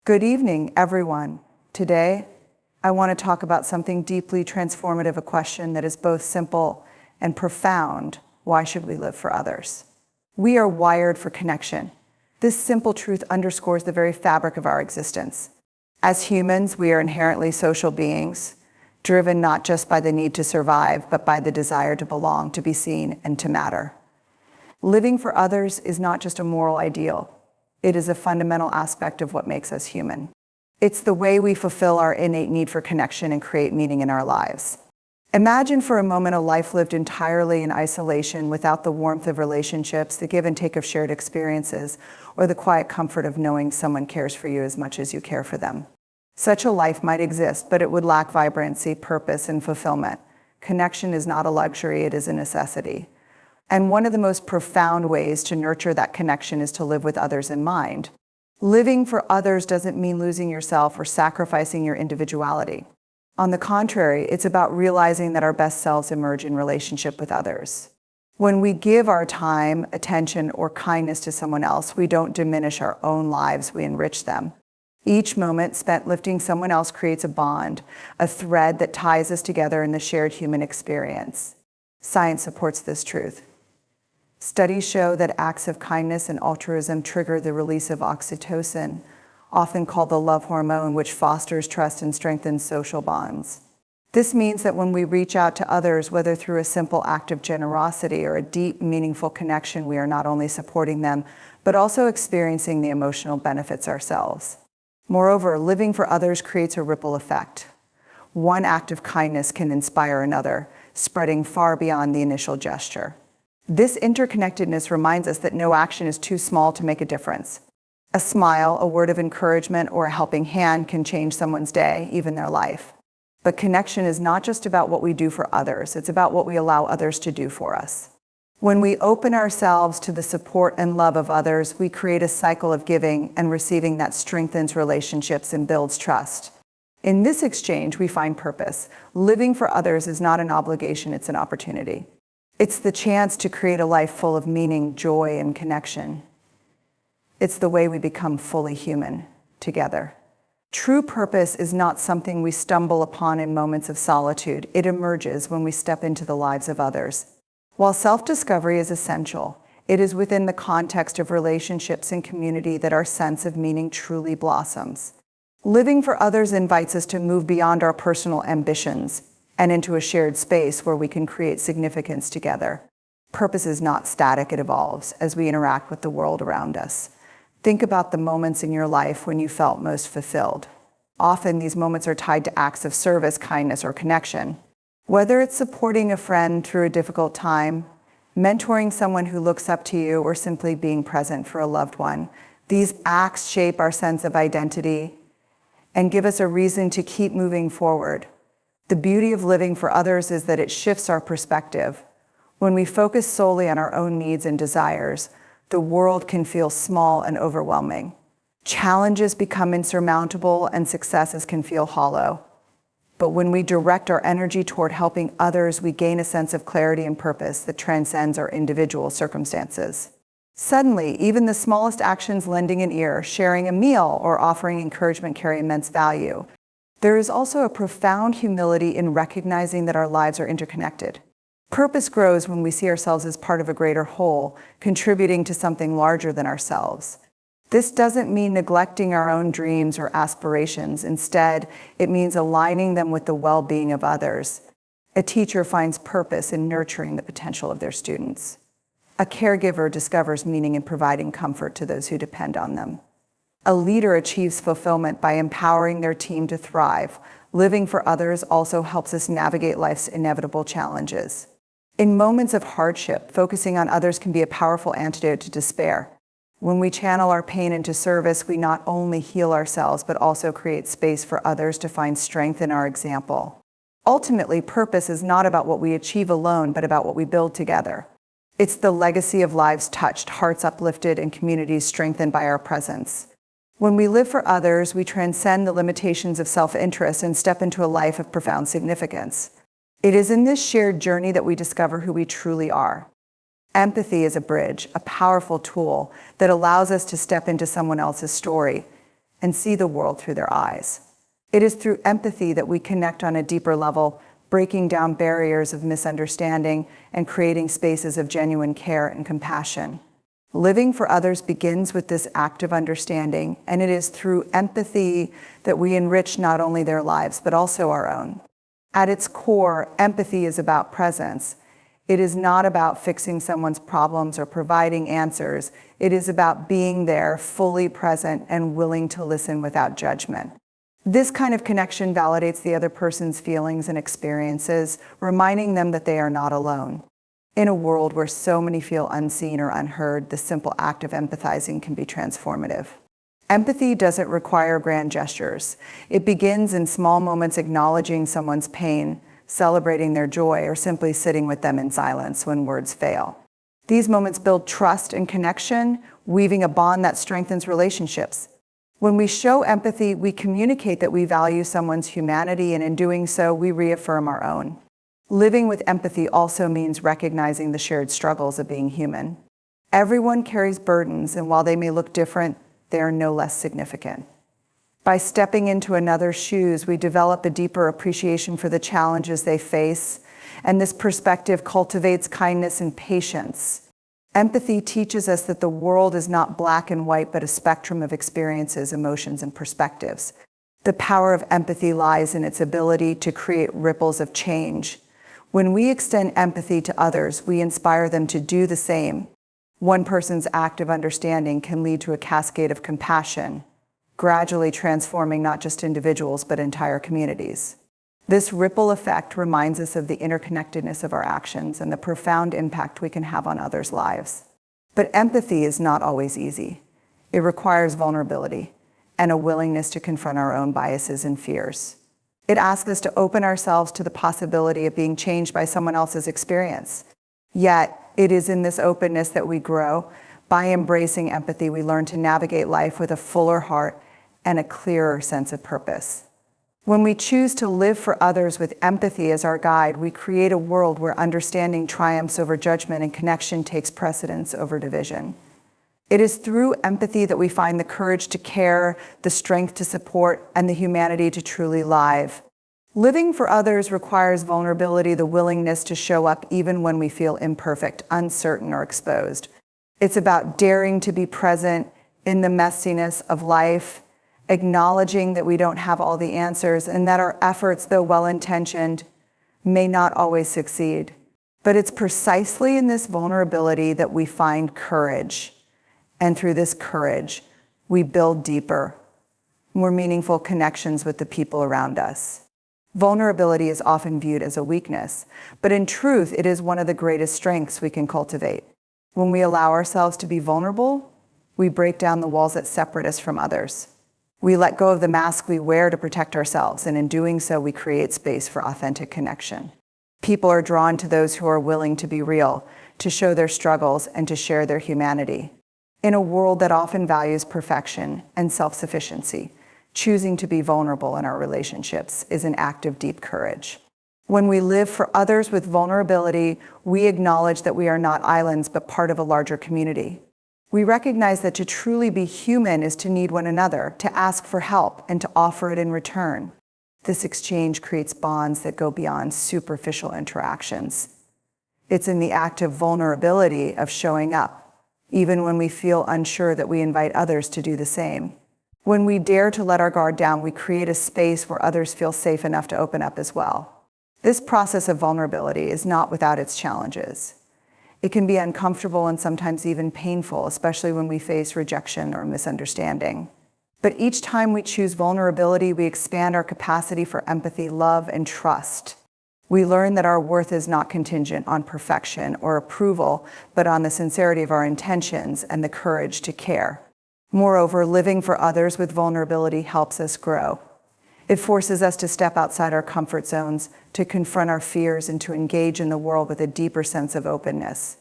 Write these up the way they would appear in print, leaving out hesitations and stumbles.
Good evening, everyone. Today, I want to talk about something deeply transformative, a question that is both simple and profound. Why should we live for others? We are wired for connection. This simple truth underscores the very fabric of our existence. As humans, we are inherently social beings, driven not just by the need to survive, but by the desire to belong, to be seen, and to matter. Living for others is not just a moral ideal. It is a fundamental aspect of what makes us human. It's the way we fulfill our innate need for connection and create meaning in our lives. Imagine for a moment a life lived entirely in isolation, without the warmth of relationships, the give and take of shared experiences, or the quiet comfort of knowing someone cares for you as much as you care for them. Such a life might exist, but it would lack vibrancy, purpose, and fulfillment. Connection is not a luxury, it is a necessity. And one of the most profound ways to nurture that connection is to live with others in mind. Living for others doesn't mean losing yourself or sacrificing your individuality. On the contrary, it's about realizing that our best selves emerge in relationship with others. When we give our time, attention, or kindness to someone else, we don't diminish our own lives, we enrich them. Each moment spent lifting someone else creates a bond, a thread that ties us together in the shared human experience. Science supports this truth. Studies show that acts of kindness and altruism trigger the release of oxytocin, often called the love hormone, which fosters trust and strengthens social bonds. This means that when we reach out to others, whether through a simple act of generosity or a deep, meaningful connection, we are not only supporting them, but also experiencing the emotional benefits ourselves. Moreover, living for others creates a ripple effect. One act of kindness can inspire another, spreading far beyond the initial gesture. This interconnectedness reminds us that no action is too small to make a difference. A smile, a word of encouragement, or a helping hand can change someone's day, even their life. But connection is not just about what we do for others, it's about what we allow others to do for us. When we open ourselves to the support and love of others, we create a cycle of giving and receiving that strengthens relationships and builds trust. In this exchange, we find purpose. Living for others is not an obligation, it's an opportunity. It's the chance to create a life full of meaning, joy, and connection. It's the way we become fully human together. True purpose is not something we stumble upon in moments of solitude. It emerges when we step into the lives of others. While self-discovery is essential, it is within the context of relationships and community that our sense of meaning truly blossoms. Living for others invites us to move beyond our personal ambitions and into a shared space where we can create significance together. Purpose is not static, it evolves as we interact with the world around us. Think about the moments in your life when you felt most fulfilled. Often these moments are tied to acts of service, kindness, or connection. Whether it's supporting a friend through a difficult time, mentoring someone who looks up to you, or simply being present for a loved one, these acts shape our sense of identity and give us a reason to keep moving forward. The beauty of living for others is that it shifts our perspective. When we focus solely on our own needs and desires, the world can feel small and overwhelming. Challenges become insurmountable and successes can feel hollow. But when we direct our energy toward helping others, we gain a sense of clarity and purpose that transcends our individual circumstances. Suddenly, even the smallest actions, lending an ear, sharing a meal, or offering encouragement, carry immense value. There is also a profound humility in recognizing that our lives are interconnected. Purpose grows when we see ourselves as part of a greater whole, contributing to something larger than ourselves. This doesn't mean neglecting our own dreams or aspirations. Instead, it means aligning them with the well-being of others. A teacher finds purpose in nurturing the potential of their students. A caregiver discovers meaning in providing comfort to those who depend on them. A leader achieves fulfillment by empowering their team to thrive. Living for others also helps us navigate life's inevitable challenges. In moments of hardship, focusing on others can be a powerful antidote to despair. When we channel our pain into service, we not only heal ourselves, but also create space for others to find strength in our example. Ultimately, purpose is not about what we achieve alone, but about what we build together. It's the legacy of lives touched, hearts uplifted, and communities strengthened by our presence. When we live for others, we transcend the limitations of self-interest and step into a life of profound significance. It is in this shared journey that we discover who we truly are. Empathy is a bridge, a powerful tool that allows us to step into someone else's story and see the world through their eyes. It is through empathy that we connect on a deeper level, breaking down barriers of misunderstanding and creating spaces of genuine care and compassion. Living for others begins with this act of understanding, and it is through empathy that we enrich not only their lives, but also our own. At its core, empathy is about presence. It is not about fixing someone's problems or providing answers. It is about being there, fully present, and willing to listen without judgment. This kind of connection validates the other person's feelings and experiences, reminding them that they are not alone. In a world where so many feel unseen or unheard, the simple act of empathizing can be transformative. Empathy doesn't require grand gestures. It begins in small moments, acknowledging someone's pain, celebrating their joy, or simply sitting with them in silence when words fail. These moments build trust and connection, weaving a bond that strengthens relationships. When we show empathy, we communicate that we value someone's humanity, and in doing so, we reaffirm our own. Living with empathy also means recognizing the shared struggles of being human. Everyone carries burdens, and while they may look different, they are no less significant. By stepping into another's shoes, we develop a deeper appreciation for the challenges they face, and this perspective cultivates kindness and patience. Empathy teaches us that the world is not black and white, but a spectrum of experiences, emotions, and perspectives. The power of empathy lies in its ability to create ripples of change. When we extend empathy to others, we inspire them to do the same. One person's act of understanding can lead to a cascade of compassion, gradually transforming not just individuals, but entire communities. This ripple effect reminds us of the interconnectedness of our actions and the profound impact we can have on others' lives. But empathy is not always easy. It requires vulnerability and a willingness to confront our own biases and fears. It asks us to open ourselves to the possibility of being changed by someone else's experience. Yet, it is in this openness that we grow. By embracing empathy, we learn to navigate life with a fuller heart and a clearer sense of purpose. When we choose to live for others with empathy as our guide, we create a world where understanding triumphs over judgment and connection takes precedence over division. It is through empathy that we find the courage to care, the strength to support, and the humanity to truly live. Living for others requires vulnerability, the willingness to show up even when we feel imperfect, uncertain, or exposed. It's about daring to be present in the messiness of life, acknowledging that we don't have all the answers and that our efforts, though well-intentioned, may not always succeed. But it's precisely in this vulnerability that we find courage. And through this courage, we build deeper, more meaningful connections with the people around us. Vulnerability is often viewed as a weakness, but in truth, it is one of the greatest strengths we can cultivate. When we allow ourselves to be vulnerable, we break down the walls that separate us from others. We let go of the mask we wear to protect ourselves, and in doing so, we create space for authentic connection. People are drawn to those who are willing to be real, to show their struggles, and to share their humanity. In a world that often values perfection and self-sufficiency, choosing to be vulnerable in our relationships is an act of deep courage. When we live for others with vulnerability, we acknowledge that we are not islands, but part of a larger community. We recognize that to truly be human is to need one another, to ask for help, and to offer it in return. This exchange creates bonds that go beyond superficial interactions. It's in the act of vulnerability, of showing up, even when we feel unsure, that we invite others to do the same. When we dare to let our guard down, we create a space where others feel safe enough to open up as well. This process of vulnerability is not without its challenges. It can be uncomfortable and sometimes even painful, especially when we face rejection or misunderstanding. But each time we choose vulnerability, we expand our capacity for empathy, love, and trust. We learn that our worth is not contingent on perfection or approval, but on the sincerity of our intentions and the courage to care. Moreover, living for others with vulnerability helps us grow. It forces us to step outside our comfort zones, to confront our fears, and to engage in the world with a deeper sense of openness.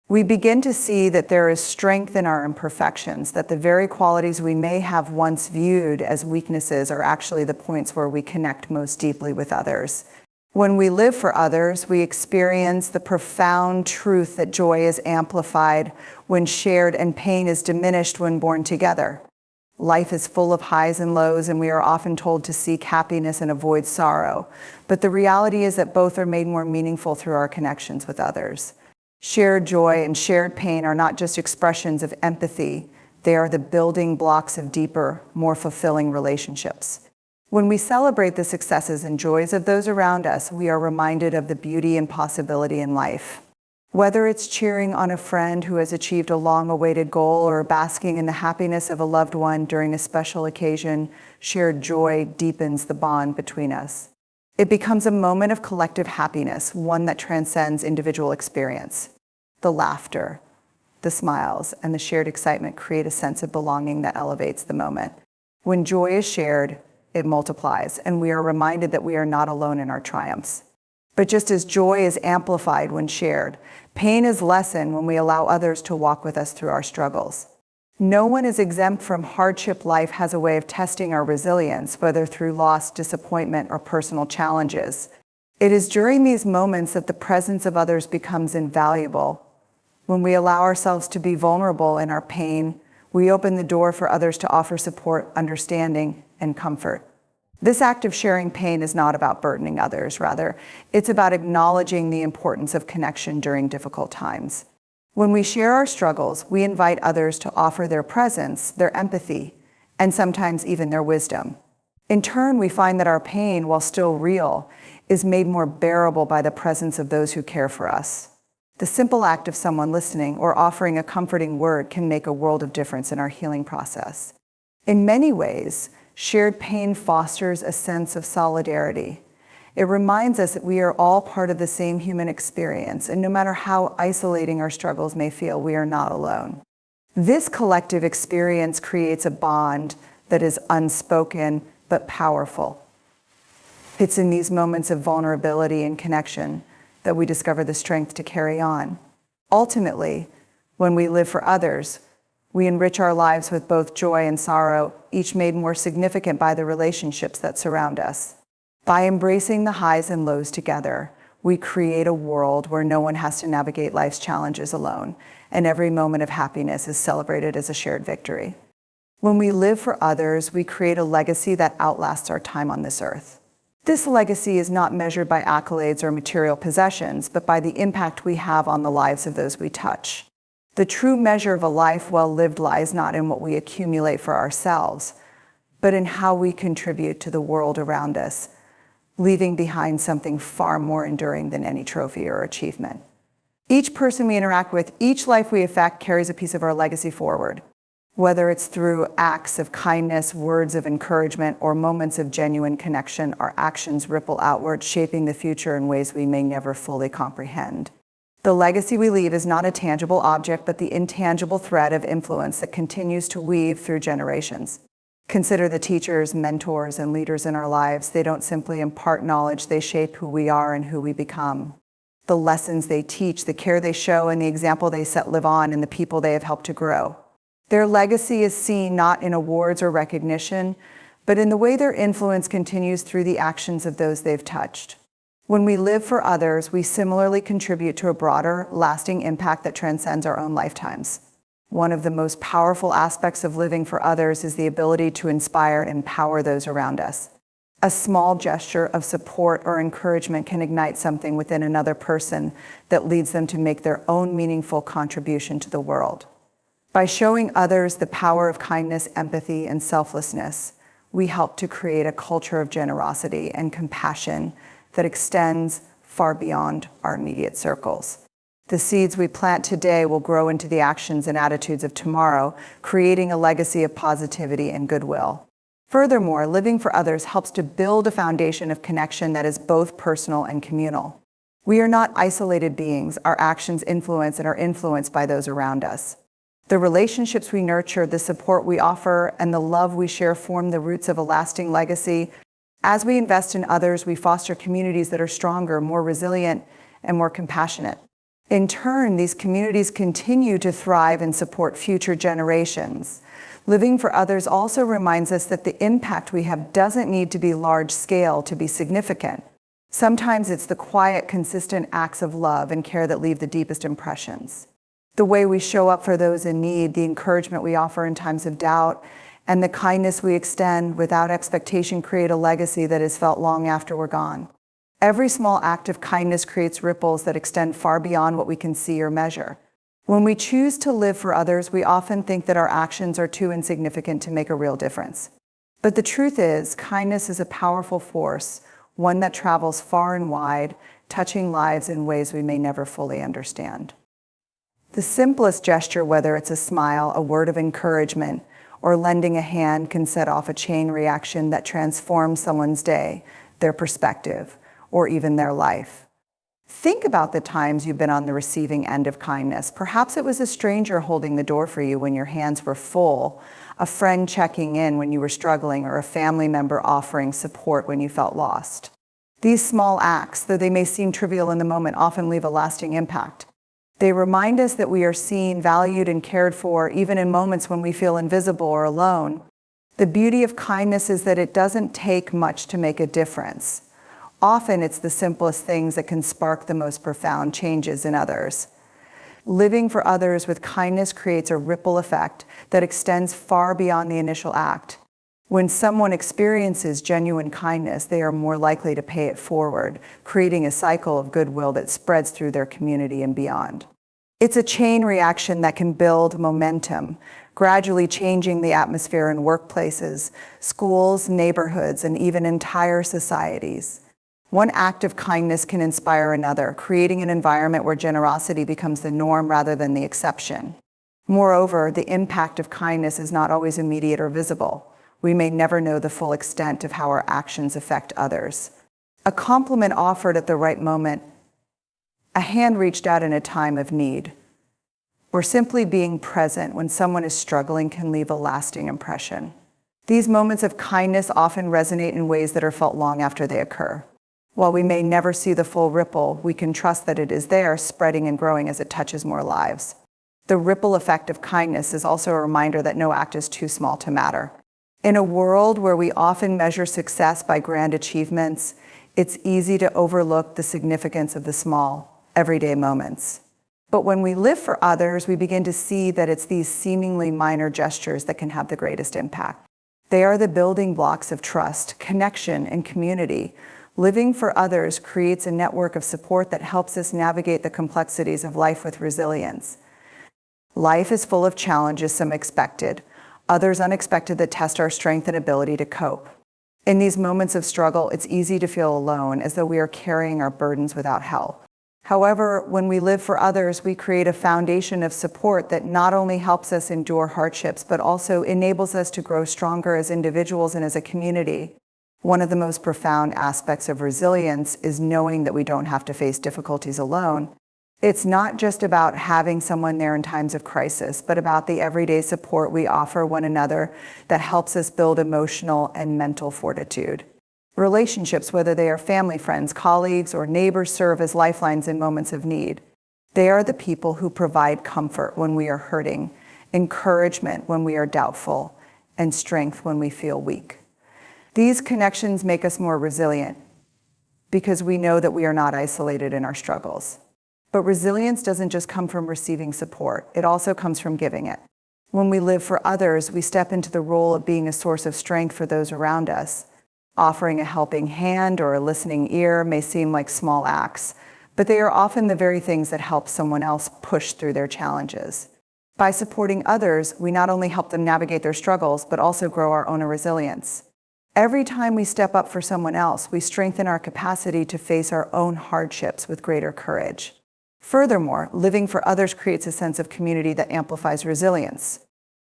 We begin to see that there is strength in our imperfections, that the very qualities we may have once viewed as weaknesses are actually the points where we connect most deeply with others. When we live for others, we experience the profound truth that joy is amplified when shared and pain is diminished when borne together. Life is full of highs and lows, and we are often told to seek happiness and avoid sorrow. But the reality is that both are made more meaningful through our connections with others. Shared joy and shared pain are not just expressions of empathy, they are the building blocks of deeper, more fulfilling relationships. When we celebrate the successes and joys of those around us, we are reminded of the beauty and possibility in life. Whether it's cheering on a friend who has achieved a long-awaited goal or basking in the happiness of a loved one during a special occasion, shared joy deepens the bond between us. It becomes a moment of collective happiness, one that transcends individual experience. The laughter, the smiles, and the shared excitement create a sense of belonging that elevates the moment. When joy is shared, it multiplies, and we are reminded that we are not alone in our triumphs. But just as joy is amplified when shared, pain is lessened when we allow others to walk with us through our struggles. No one is exempt from hardship. Life has a way of testing our resilience, whether through loss, disappointment, or personal challenges. It is during these moments that the presence of others becomes invaluable. When we allow ourselves to be vulnerable in our pain, we open the door for others to offer support, understanding, and comfort. This act of sharing pain is not about burdening others. Rather, it's about acknowledging the importance of connection during difficult times. When we share our struggles, we invite others to offer their presence, their empathy, and sometimes even their wisdom. In turn, we find that our pain, while still real, is made more bearable by the presence of those who care for us. The simple act of someone listening or offering a comforting word can make a world of difference in our healing process. In many ways, shared pain fosters a sense of solidarity. It reminds us that we are all part of the same human experience, and no matter how isolating our struggles may feel, we are not alone. This collective experience creates a bond that is unspoken but powerful. It's in these moments of vulnerability and connection that we discover the strength to carry on. Ultimately, when we live for others, we enrich our lives with both joy and sorrow, each made more significant by the relationships that surround us. By embracing the highs and lows together, we create a world where no one has to navigate life's challenges alone, and every moment of happiness is celebrated as a shared victory. When we live for others, we create a legacy that outlasts our time on this earth. This legacy is not measured by accolades or material possessions, but by the impact we have on the lives of those we touch. The true measure of a life well lived lies not in what we accumulate for ourselves, but in how we contribute to the world around us, leaving behind something far more enduring than any trophy or achievement. Each person we interact with, each life we affect, carries a piece of our legacy forward. Whether it's through acts of kindness, words of encouragement, or moments of genuine connection, our actions ripple outward, shaping the future in ways we may never fully comprehend. The legacy we leave is not a tangible object, but the intangible thread of influence that continues to weave through generations. Consider the teachers, mentors, and leaders in our lives. They don't simply impart knowledge, they shape who we are and who we become. The lessons they teach, the care they show, and the example they set live on in the people they have helped to grow. Their legacy is seen not in awards or recognition, but in the way their influence continues through the actions of those they've touched. When we live for others, we similarly contribute to a broader, lasting impact that transcends our own lifetimes. One of the most powerful aspects of living for others is the ability to inspire and empower those around us. A small gesture of support or encouragement can ignite something within another person that leads them to make their own meaningful contribution to the world. By showing others the power of kindness, empathy, and selflessness, we help to create a culture of generosity and compassion that extends far beyond our immediate circles. The seeds we plant today will grow into the actions and attitudes of tomorrow, creating a legacy of positivity and goodwill. Furthermore, living for others helps to build a foundation of connection that is both personal and communal. We are not isolated beings. Our actions influence and are influenced by those around us. The relationships we nurture, the support we offer, and the love we share form the roots of a lasting legacy. As we invest in others, we foster communities that are stronger, more resilient, and more compassionate. In turn, these communities continue to thrive and support future generations. Living for others also reminds us that the impact we have doesn't need to be large scale to be significant. Sometimes it's the quiet, consistent acts of love and care that leave the deepest impressions. The way we show up for those in need, the encouragement we offer in times of doubt, and the kindness we extend without expectation create a legacy that is felt long after we're gone. Every small act of kindness creates ripples that extend far beyond what we can see or measure. When we choose to live for others, we often think that our actions are too insignificant to make a real difference. But the truth is, kindness is a powerful force, one that travels far and wide, touching lives in ways we may never fully understand. The simplest gesture, whether it's a smile, a word of encouragement, or lending a hand, can set off a chain reaction that transforms someone's day, their perspective, or even their life. Think about the times you've been on the receiving end of kindness. Perhaps it was a stranger holding the door for you when your hands were full, a friend checking in when you were struggling, or a family member offering support when you felt lost. These small acts, though they may seem trivial in the moment, often leave a lasting impact. They remind us that we are seen, valued, and cared for, even in moments when we feel invisible or alone. The beauty of kindness is that it doesn't take much to make a difference. Often it's the simplest things that can spark the most profound changes in others. Living for others with kindness creates a ripple effect that extends far beyond the initial act. When someone experiences genuine kindness, they are more likely to pay it forward, creating a cycle of goodwill that spreads through their community and beyond. It's a chain reaction that can build momentum, gradually changing the atmosphere in workplaces, schools, neighborhoods, and even entire societies. One act of kindness can inspire another, creating an environment where generosity becomes the norm rather than the exception. Moreover, the impact of kindness is not always immediate or visible. We may never know the full extent of how our actions affect others. A compliment offered at the right moment, a hand reached out in a time of need, or simply being present when someone is struggling can leave a lasting impression. These moments of kindness often resonate in ways that are felt long after they occur. While we may never see the full ripple, we can trust that it is there, spreading and growing as it touches more lives. The ripple effect of kindness is also a reminder that no act is too small to matter. In a world where we often measure success by grand achievements, it's easy to overlook the significance of the small, everyday moments. But when we live for others, we begin to see that it's these seemingly minor gestures that can have the greatest impact. They are the building blocks of trust, connection, and community. Living for others creates a network of support that helps us navigate the complexities of life with resilience. Life is full of challenges, some expected, others unexpected, that test our strength and ability to cope. In these moments of struggle, it's easy to feel alone, as though we are carrying our burdens without help. However, when we live for others, we create a foundation of support that not only helps us endure hardships, but also enables us to grow stronger as individuals and as a community. One of the most profound aspects of resilience is knowing that we don't have to face difficulties alone. It's not just about having someone there in times of crisis, but about the everyday support we offer one another that helps us build emotional and mental fortitude. Relationships, whether they are family, friends, colleagues, or neighbors, serve as lifelines in moments of need. They are the people who provide comfort when we are hurting, encouragement when we are doubtful, and strength when we feel weak. These connections make us more resilient because we know that we are not isolated in our struggles. But resilience doesn't just come from receiving support, it also comes from giving it. When we live for others, we step into the role of being a source of strength for those around us. Offering a helping hand or a listening ear may seem like small acts, but they are often the very things that help someone else push through their challenges. By supporting others, we not only help them navigate their struggles, but also grow our own resilience. Every time we step up for someone else, we strengthen our capacity to face our own hardships with greater courage. Furthermore, living for others creates a sense of community that amplifies resilience.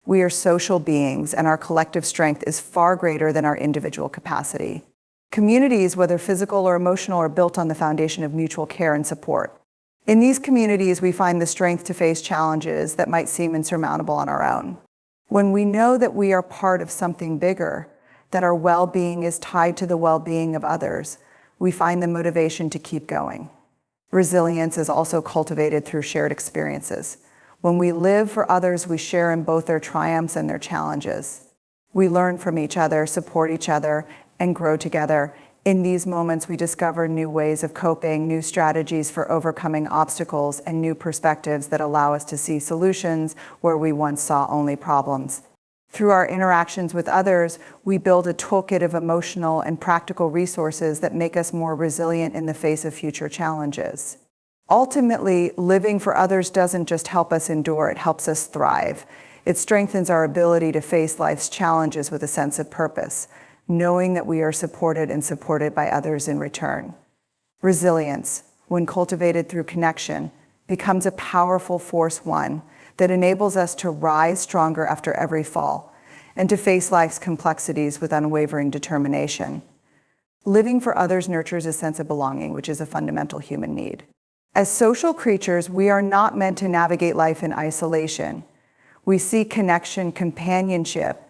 We are social beings, and our collective strength is far greater than our individual capacity. Communities, whether physical or emotional, are built on the foundation of mutual care and support. In these communities, we find the strength to face challenges that might seem insurmountable on our own. When we know that we are part of something bigger, that our well-being is tied to the well-being of others, we find the motivation to keep going. Resilience is also cultivated through shared experiences. When we live for others, we share in both their triumphs and their challenges. We learn from each other, support each other, and grow together. In these moments, we discover new ways of coping, new strategies for overcoming obstacles, and new perspectives that allow us to see solutions where we once saw only problems. Through our interactions with others, we build a toolkit of emotional and practical resources that make us more resilient in the face of future challenges. Ultimately, living for others doesn't just help us endure, it helps us thrive. It strengthens our ability to face life's challenges with a sense of purpose, knowing that we are supported and supported by others in return. Resilience, when cultivated through connection, becomes a powerful force one that enables us to rise stronger after every fall and to face life's complexities with unwavering determination. Living for others nurtures a sense of belonging, which is a fundamental human need. As social creatures, we are not meant to navigate life in isolation. We seek connection, companionship,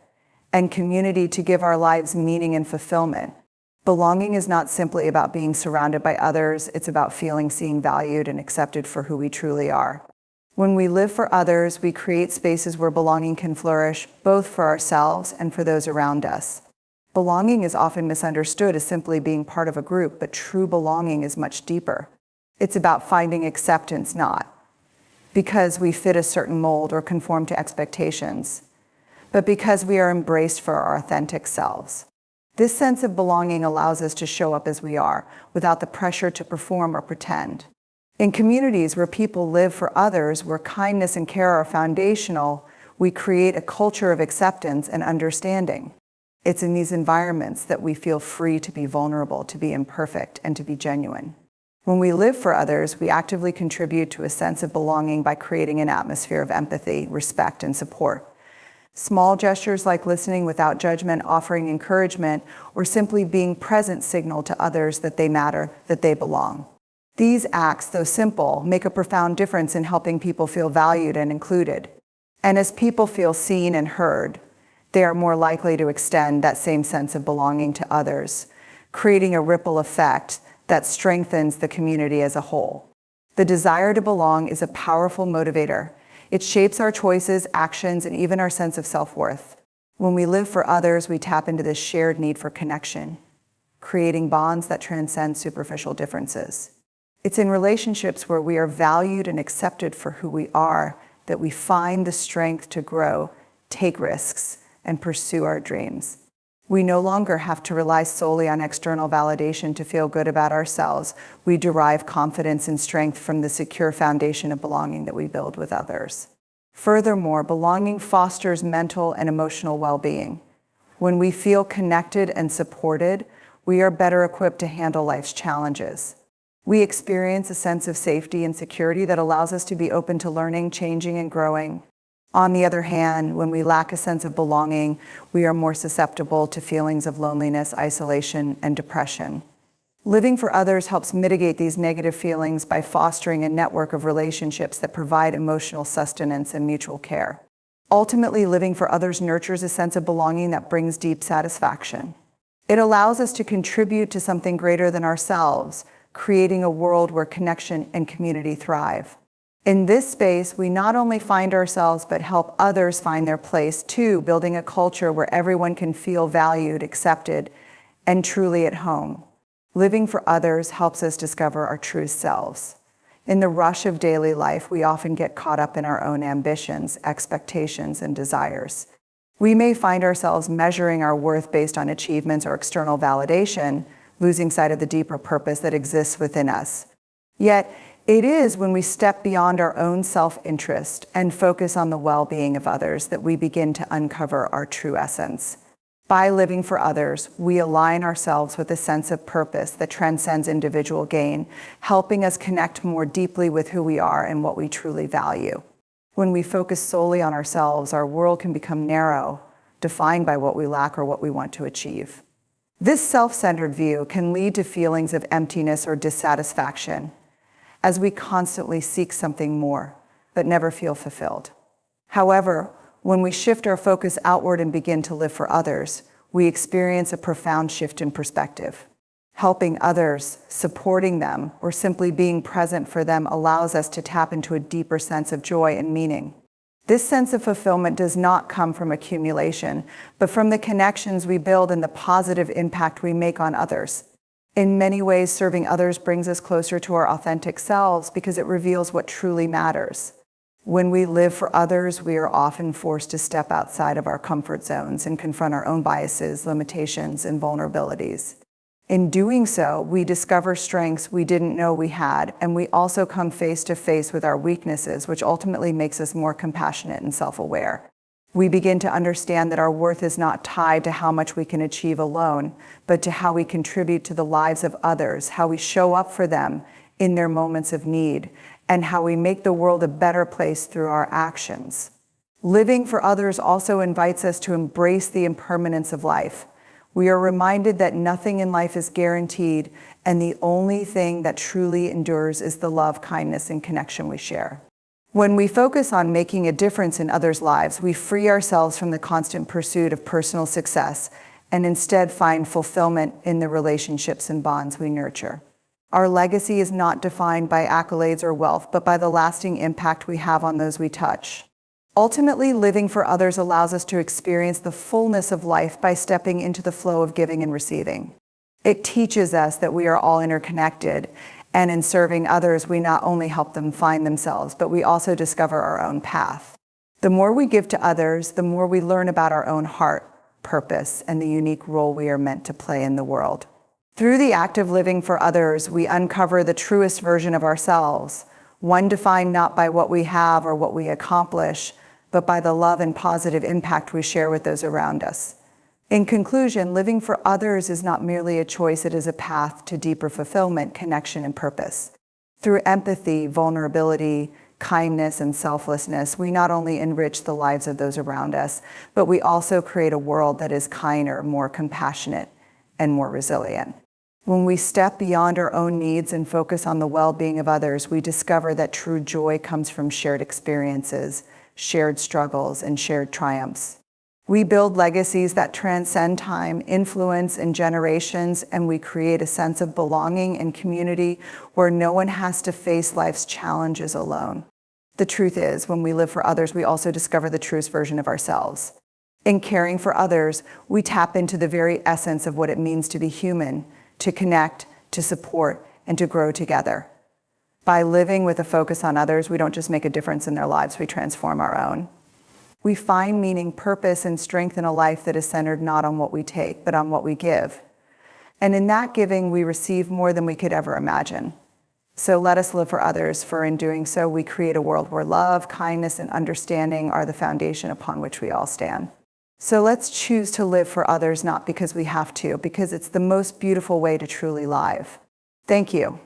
and community to give our lives meaning and fulfillment. Belonging is not simply about being surrounded by others, it's about feeling seen, valued, and accepted for who we truly are. When we live for others, we create spaces where belonging can flourish, both for ourselves and for those around us. Belonging is often misunderstood as simply being part of a group, but true belonging is much deeper. It's about finding acceptance, not because we fit a certain mold or conform to expectations, but because we are embraced for our authentic selves. This sense of belonging allows us to show up as we are, without the pressure to perform or pretend. In communities where people live for others, where kindness and care are foundational, we create a culture of acceptance and understanding. It's in these environments that we feel free to be vulnerable, to be imperfect, and to be genuine. When we live for others, we actively contribute to a sense of belonging by creating an atmosphere of empathy, respect, and support. Small gestures like listening without judgment, offering encouragement, or simply being present signal to others that they matter, that they belong. These acts, though simple, make a profound difference in helping people feel valued and included. And as people feel seen and heard, they are more likely to extend that same sense of belonging to others, creating a ripple effect that strengthens the community as a whole. The desire to belong is a powerful motivator. It shapes our choices, actions, and even our sense of self-worth. When we live for others, we tap into this shared need for connection, creating bonds that transcend superficial differences. It's in relationships where we are valued and accepted for who we are that we find the strength to grow, take risks, and pursue our dreams. We no longer have to rely solely on external validation to feel good about ourselves. We derive confidence and strength from the secure foundation of belonging that we build with others. Furthermore, belonging fosters mental and emotional well-being. When we feel connected and supported, we are better equipped to handle life's challenges. We experience a sense of safety and security that allows us to be open to learning, changing, and growing. On the other hand, when we lack a sense of belonging, we are more susceptible to feelings of loneliness, isolation, and depression. Living for others helps mitigate these negative feelings by fostering a network of relationships that provide emotional sustenance and mutual care. Ultimately, living for others nurtures a sense of belonging that brings deep satisfaction. It allows us to contribute to something greater than ourselves, creating a world where connection and community thrive. In this space, we not only find ourselves, but help others find their place too, building a culture where everyone can feel valued, accepted, and truly at home. Living for others helps us discover our true selves. In the rush of daily life, we often get caught up in our own ambitions, expectations, and desires. We may find ourselves measuring our worth based on achievements or external validation, losing sight of the deeper purpose that exists within us. Yet, it is when we step beyond our own self-interest and focus on the well-being of others that we begin to uncover our true essence. By living for others, we align ourselves with a sense of purpose that transcends individual gain, helping us connect more deeply with who we are and what we truly value. When we focus solely on ourselves, our world can become narrow, defined by what we lack or what we want to achieve. This self-centered view can lead to feelings of emptiness or dissatisfaction, as we constantly seek something more, but never feel fulfilled. However, when we shift our focus outward and begin to live for others, we experience a profound shift in perspective. Helping others, supporting them, or simply being present for them allows us to tap into a deeper sense of joy and meaning. This sense of fulfillment does not come from accumulation, but from the connections we build and the positive impact we make on others. In many ways, serving others brings us closer to our authentic selves because it reveals what truly matters. When we live for others, we are often forced to step outside of our comfort zones and confront our own biases, limitations, and vulnerabilities. In doing so, we discover strengths we didn't know we had, and we also come face to face with our weaknesses, which ultimately makes us more compassionate and self-aware. We begin to understand that our worth is not tied to how much we can achieve alone, but to how we contribute to the lives of others, how we show up for them in their moments of need, and how we make the world a better place through our actions. Living for others also invites us to embrace the impermanence of life. We are reminded that nothing in life is guaranteed, and the only thing that truly endures is the love, kindness, and connection we share. When we focus on making a difference in others' lives, we free ourselves from the constant pursuit of personal success and instead find fulfillment in the relationships and bonds we nurture. Our legacy is not defined by accolades or wealth, but by the lasting impact we have on those we touch. Ultimately, living for others allows us to experience the fullness of life by stepping into the flow of giving and receiving. It teaches us that we are all interconnected, and in serving others, we not only help them find themselves, but we also discover our own path. The more we give to others, the more we learn about our own heart, purpose, and the unique role we are meant to play in the world. Through the act of living for others, we uncover the truest version of ourselves, one defined not by what we have or what we accomplish, but by the love and positive impact we share with those around us. In conclusion, living for others is not merely a choice, it is a path to deeper fulfillment, connection, and purpose. Through empathy, vulnerability, kindness, and selflessness, we not only enrich the lives of those around us, but we also create a world that is kinder, more compassionate, and more resilient. When we step beyond our own needs and focus on the well-being of others, we discover that true joy comes from shared experiences, shared struggles, and shared triumphs. We build legacies that transcend time, influence, and generations, and we create a sense of belonging and community where no one has to face life's challenges alone. The truth is, when we live for others, we also discover the truest version of ourselves. In caring for others, we tap into the very essence of what it means to be human, to connect, to support, and to grow together. By living with a focus on others, we don't just make a difference in their lives, we transform our own. We find meaning, purpose, and strength in a life that is centered not on what we take, but on what we give. And in that giving, we receive more than we could ever imagine. So let us live for others, for in doing so, we create a world where love, kindness, and understanding are the foundation upon which we all stand. So let's choose to live for others, not because we have to, because it's the most beautiful way to truly live. Thank you.